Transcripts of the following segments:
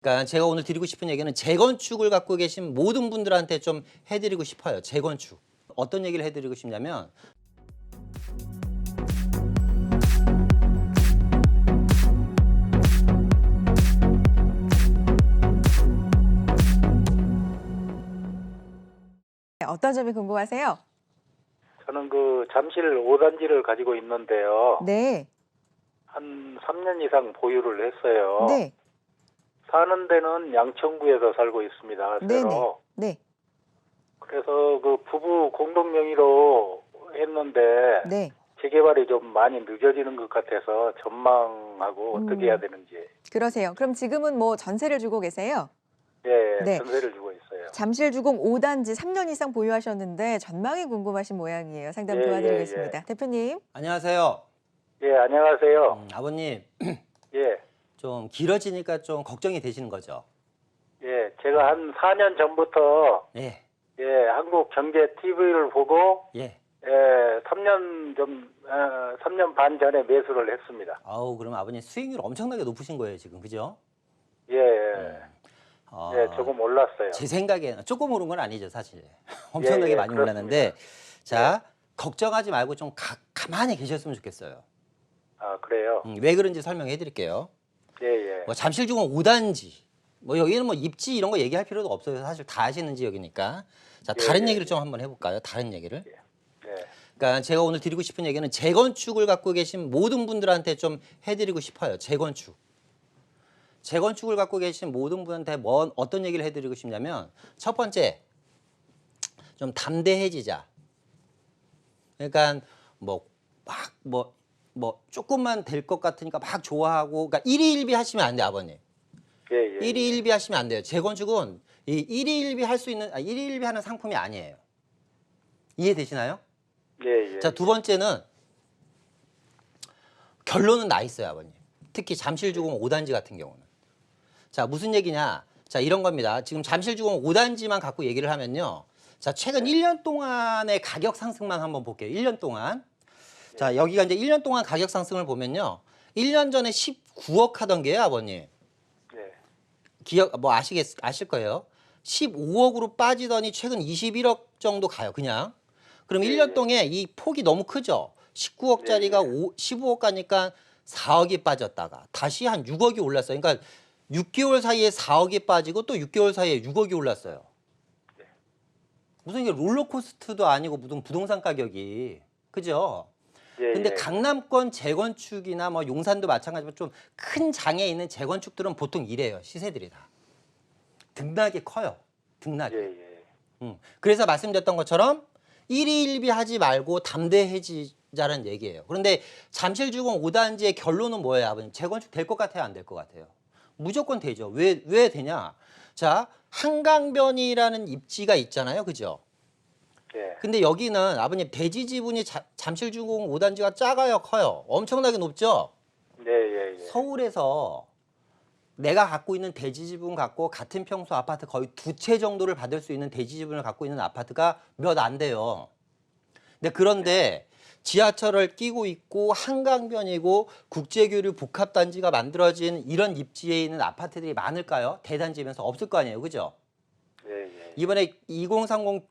그러니까 제가 오늘 드리고 싶은 얘기는 재건축을 갖고 계신 모든 분들한테 좀 해드리고 싶어요. 재건축. 어떤 얘기를 해드리고 싶냐면 어떤 점이 궁금하세요? 저는 그 잠실 5단지를 가지고 있는데요. 네. 한 3년 이상 보유를 했어요. 네. 사는 데는 양천구에서 살고 있습니다. 네네. 새로. 네. 그래서 그 부부 공동 명의로 했는데 네. 재개발이 좀 많이 늦어지는 것 같아서 전망하고 어떻게 해야 되는지. 그러세요. 그럼 지금은 뭐 전세를 주고 계세요? 예, 네. 전세를 주고 있어요. 잠실주공 5단지 3년 이상 보유하셨는데 전망이 궁금하신 모양이에요. 상담 예, 도와드리겠습니다. 대표님. 안녕하세요. 예, 안녕하세요. 아버님 예, 좀 길어지니까 좀 걱정이 되시는 거죠? 예, 제가 한 4년 전부터 예, 예, 한국 경제 TV를 보고 예. 예, 3년 반 전에 매수를 했습니다. 아우 그럼 아버님 수익률 엄청나게 높으신 거예요 지금 그죠? 예, 예, 어, 예, 조금 올랐어요. 제 생각에는 조금 오른 건 아니죠 사실. 엄청나게 예, 많이 그렇습니다. 올랐는데 자 걱정하지 말고 좀 가만히 계셨으면 좋겠어요. 아, 그래요? 왜 그런지 설명해 드릴게요. 예, 예, 뭐 잠실중공 5단지 뭐 여기는 뭐 입지 이런 거 얘기할 필요도 없어요. 사실 다 아시는 지역이니까. 자 예, 다른 예, 얘기를 예. 좀 한번 해볼까요? 다른 얘기를. 예, 그러니까 제가 오늘 드리고 싶은 얘기는 재건축을 갖고 계신 모든 분들한테 좀 해드리고 싶어요. 재건축. 재건축을 갖고 계신 모든 분한테 어떤 얘기를 해드리고 싶냐면 첫 번째 좀 담대해지자. 그러니까 뭐 조금만 될 것 같으니까 막 좋아하고 그러니까 일희일비 하시면 안 돼 아버님. 예, 예, 예. 일희일비 하시면 안 돼요. 재건축은 이 일희일비 할 수 있는 일희일비 하는 상품이 아니에요. 이해되시나요? 예, 예. 자, 두 번째는 결론은 나 있어요, 아버님. 특히 잠실주공 5단지 같은 경우는. 자, 무슨 얘기냐? 자, 이런 겁니다. 지금 잠실주공 5단지만 갖고 얘기를 하면요. 자, 최근 1년 동안의 가격 상승만 한번 볼게요. 1년 동안. 자, 여기가 이제 1년 동안 가격 상승을 보면요. 1년 전에 19억 하던 게요, 아버님. 네. 뭐 아실 거예요. 15억으로 빠지더니 최근 21억 정도 가요, 그냥. 그럼 1년 동안에 이 폭이 너무 크죠. 19억짜리가 15억 가니까 4억이 빠졌다가 다시 한 6억이 올랐어요. 그러니까 6개월 사이에 4억이 빠지고 또 6개월 사이에 6억이 올랐어요. 무슨 이게 롤러코스터도 아니고 무슨 부동산 가격이. 그죠? 예, 근데 예. 강남권 재건축이나 뭐 용산도 마찬가지로 좀 큰 장에 있는 재건축들은 보통 이래요. 시세들이 다. 등락이 커요. 등락이. 예, 예. 그래서 말씀드렸던 것처럼 일희일비 하지 말고 담대해지자는 얘기예요. 그런데 잠실주공 5단지의 결론은 뭐예요, 아버님? 재건축 될 것 같아요, 안 될 것 같아요? 무조건 되죠. 왜 되냐? 자, 한강변이라는 입지가 있잖아요, 그죠? 예. 근데 여기는 아버님 대지 지분이 잠실주공 5단지가 작아요, 커요? 엄청나게 높죠? 네, 예, 예. 서울에서 내가 갖고 있는 대지 지분 갖고 같은 평수 아파트 거의 2채 정도를 받을 수 있는 대지 지분을 갖고 있는 아파트가 몇 안 돼요. 그런데 지하철을 끼고 있고 한강변이고 국제교류 복합단지가 만들어진 이런 입지에 있는 아파트들이 많을까요? 대단지면서 없을 거 아니에요, 그죠? 예, 예. 이번에 2030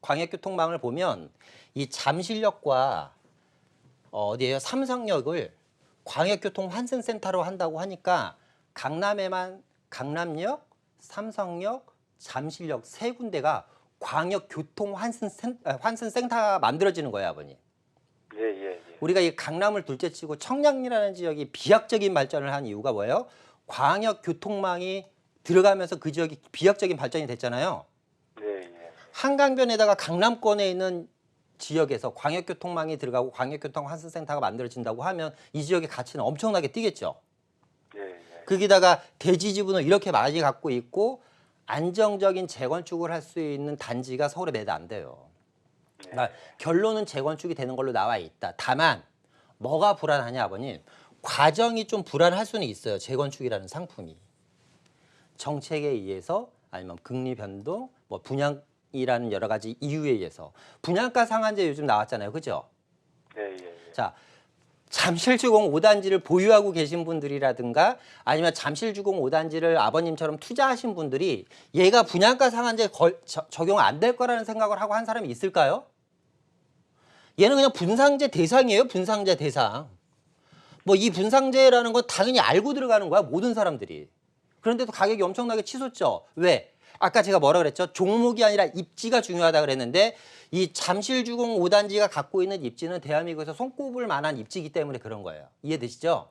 광역교통망을 보면 이 잠실역과 어디에요? 삼성역을 광역교통 환승센터로 한다고 하니까 강남에만 강남역, 삼성역, 잠실역 세 군데가 광역교통 환승센터가 만들어지는 거예요, 아버님. 예, 예, 예. 우리가 이 강남을 둘째치고 청량리라는 지역이 비약적인 발전을 한 이유가 뭐예요? 광역교통망이 들어가면서 그 지역이 비약적인 발전이 됐잖아요. 예, 예. 한강변에다가 강남권에 있는 지역에서 광역교통망이 들어가고 광역교통 환승센터가 만들어진다고 하면 이 지역의 가치는 엄청나게 뛰겠죠. 예, 예. 거기다가 대지 지분을 이렇게 많이 갖고 있고 안정적인 재건축을 할 수 있는 단지가 서울에 몇 안 돼요. 그러니까 결론은 재건축이 되는 걸로 나와 있다. 다만 뭐가 불안하냐, 아버님? 과정이 좀 불안할 수는 있어요. 재건축이라는 상품이. 정책에 의해서 아니면 금리 변동, 뭐 분양이라는 여러 가지 이유에 의해서 분양가 상한제 요즘 나왔잖아요, 그죠? 예, 예. 자, 잠실주공 5단지를 보유하고 계신 분들이라든가 아니면 잠실주공 5단지를 아버님처럼 투자하신 분들이 얘가 분양가 상한제 적용 안 될 거라는 생각을 하고 한 사람이 있을까요? 얘는 그냥 분상제 대상이에요. 분상제 대상. 뭐 이 분상제라는 건 당연히 알고 들어가는 거야. 모든 사람들이. 그런데도 가격이 엄청나게 치솟죠. 왜? 아까 제가 뭐라 그랬죠? 종목이 아니라 입지가 중요하다 그랬는데 이 잠실주공 5단지가 갖고 있는 입지는 대한민국에서 손꼽을 만한 입지이기 때문에 그런 거예요. 이해되시죠?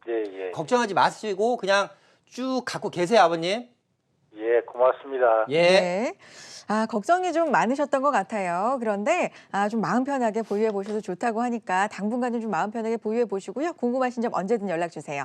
예. 걱정하지 마시고 그냥 쭉 갖고 계세요, 아버님. 예, 고맙습니다. 예. 네. 걱정이 좀 많으셨던 것 같아요. 그런데 좀 마음 편하게 보유해 보셔도 좋다고 하니까 당분간은 좀 마음 편하게 보유해 보시고요. 궁금하신 점 언제든 연락 주세요.